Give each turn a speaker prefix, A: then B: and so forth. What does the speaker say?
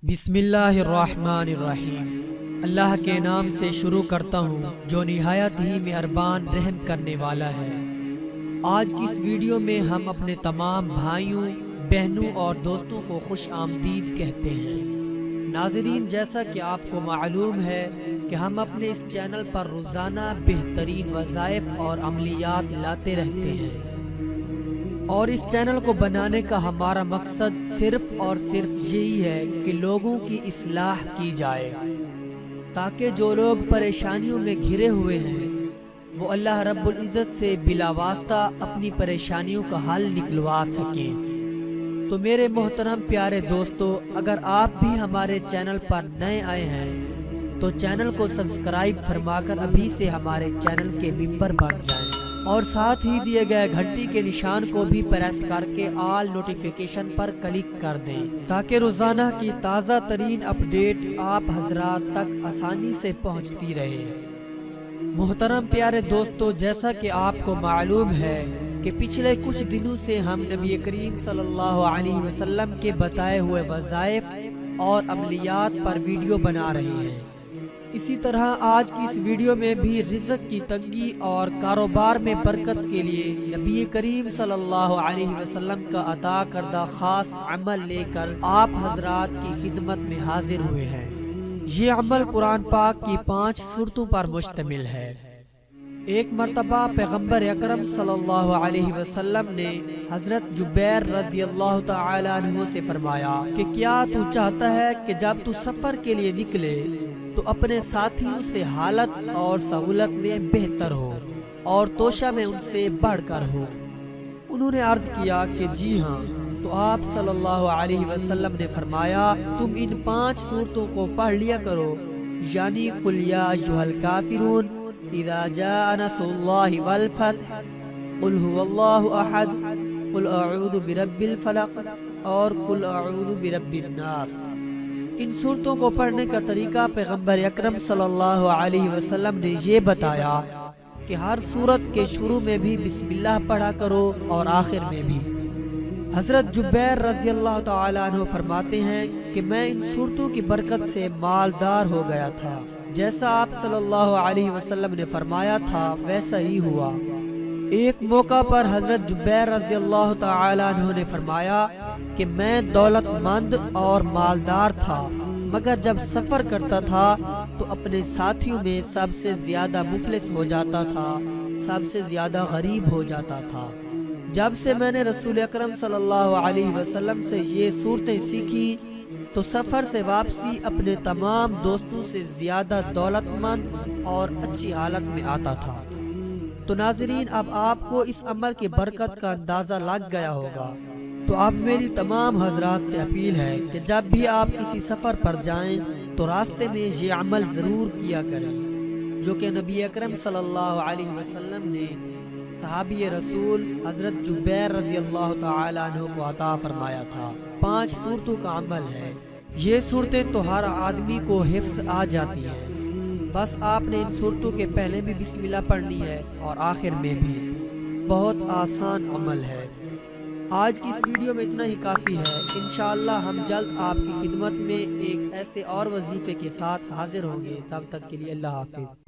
A: بسم اللہ الرحمن الرحیم۔ اللہ کے نام سے شروع کرتا ہوں جو نہایت ہی مہربان رحم کرنے والا ہے۔ آج کی اس ویڈیو میں ہم اپنے تمام بھائیوں، بہنوں اور دوستوں کو خوش آمدید کہتے ہیں۔ ناظرین، جیسا کہ آپ کو معلوم ہے کہ ہم اپنے اس چینل پر روزانہ بہترین وظائف اور عملیات لاتے رہتے ہیں، اور اس چینل کو بنانے کا ہمارا مقصد صرف اور صرف یہی ہے کہ لوگوں کی اصلاح کی جائے، تاکہ جو لوگ پریشانیوں میں گھرے ہوئے ہیں وہ اللہ رب العزت سے بلا واسطہ اپنی پریشانیوں کا حل نکلوا سکیں۔ تو میرے محترم پیارے دوستو، اگر آپ بھی ہمارے چینل پر نئے آئے ہیں تو چینل کو سبسکرائب فرما کر ابھی سے ہمارے چینل کے ممبر بن جائیں، اور ساتھ ہی دیے گئے گھنٹی کے نشان کو بھی پریس کر کے آل نوٹیفیکیشن پر کلک کر دیں، تاکہ روزانہ کی تازہ ترین اپڈیٹ آپ حضرات تک آسانی سے پہنچتی رہے۔ محترم پیارے دوستو، جیسا کہ آپ کو معلوم ہے کہ پچھلے کچھ دنوں سے ہم نبی کریم صلی اللہ علیہ وسلم کے بتائے ہوئے وظائف اور عملیات پر ویڈیو بنا رہے ہیں۔ اسی طرح آج کی اس ویڈیو میں بھی رزق کی تنگی اور کاروبار میں برکت کے لیے نبی کریم صلی اللہ علیہ وسلم کا عطا کردہ خاص عمل لے کر آپ حضرات کی خدمت میں حاضر ہوئے ہیں۔ یہ عمل قرآن پاک کی 5 سورتوں پر مشتمل ہے۔ ایک مرتبہ پیغمبر اکرم صلی اللہ علیہ وسلم نے حضرت جبیر رضی اللہ تعالی عنہ سے فرمایا کہ کیا تو چاہتا ہے کہ جب تو سفر کے لیے نکلے تو اپنے ساتھیوں سے حالت اور سہولت میں بہتر ہو اور توشہ میں ان سے بڑھ کر ہو؟ انہوں نے عرض کیا کہ جی ہاں۔ تو آپ صلی اللہ علیہ وسلم نے فرمایا، تم ان 5 سورتوں کو پڑھ لیا کرو، یعنی قل یا ایھا الکافرون، اذا جاء نصر اللہ والفتح، قل هو اللہ احد، قل اعوذ برب الفلق، اور قل اعوذ برب الناس۔ ان صورتوں کو پڑھنے کا طریقہ پیغمبر اکرم صلی اللہ علیہ وسلم نے یہ بتایا کہ ہر سورت کے شروع میں بھی بسم اللہ پڑھا کرو اور آخر میں بھی۔ حضرت جبیر رضی اللہ تعالی عنہ فرماتے ہیں کہ میں ان صورتوں کی برکت سے مالدار ہو گیا تھا، جیسا آپ صلی اللہ علیہ وسلم نے فرمایا تھا ویسا ہی ہوا۔ ایک موقع پر حضرت جبیر رضی اللہ تعالی عنہ نے فرمایا کہ میں دولت مند اور مالدار تھا، مگر جب سفر کرتا تھا تو اپنے ساتھیوں میں سب سے زیادہ مفلس ہو جاتا تھا، سب سے زیادہ غریب ہو جاتا تھا۔ جب سے میں نے رسول اکرم صلی اللہ علیہ وسلم سے یہ صورتیں سیکھی تو سفر سے واپسی اپنے تمام دوستوں سے زیادہ دولت مند اور اچھی حالت میں آتا تھا۔ تو ناظرین، اب آپ کو اس عمل کی برکت کا اندازہ لگ گیا ہوگا۔ تو اب میری تمام حضرات سے اپیل ہے کہ جب بھی آپ کسی سفر پر جائیں تو راستے میں یہ عمل ضرور کیا کریں، جو کہ نبی اکرم صلی اللہ علیہ وسلم نے صحابی رسول حضرت جبیر رضی اللہ تعالی عنہ کو عطا فرمایا تھا۔ 5 صورتوں کا عمل ہے۔ یہ صورتیں تو ہر آدمی کو حفظ آ جاتی ہیں، بس آپ نے ان صورتوں کے پہلے بھی بسم اللہ پڑھنی ہے اور آخر میں بھی۔ بہت آسان عمل ہے۔ آج کی اس ویڈیو میں اتنا ہی کافی ہے۔ انشاءاللہ ہم جلد آپ کی خدمت میں ایک ایسے اور وظیفے کے ساتھ حاضر ہوں گے۔ تب تک کے لیے اللہ حافظ۔